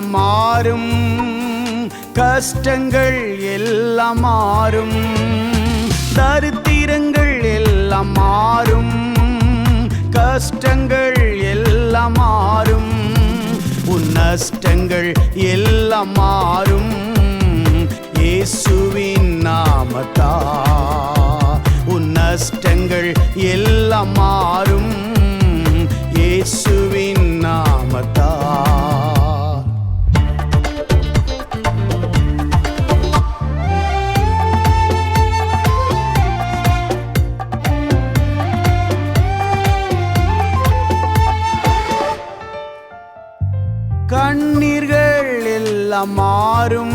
எல்லாம் மாறும், கஷ்டங்கள் எல்லாம் மாறும், தரித்திரங்கள் எல்லாம் மாறும், கஷ்டங்கள் எல்லாம் மாறும், உன் நஷ்டங்கள் எல்லாம் மாறும். இயேசுவின் நாமத்தா உன் நஷ்டங்கள் எல்லாம் மாறும். இயேசுவின் நாமத்தா. கண்ணீர்கள் எல்லாம் மாறும்,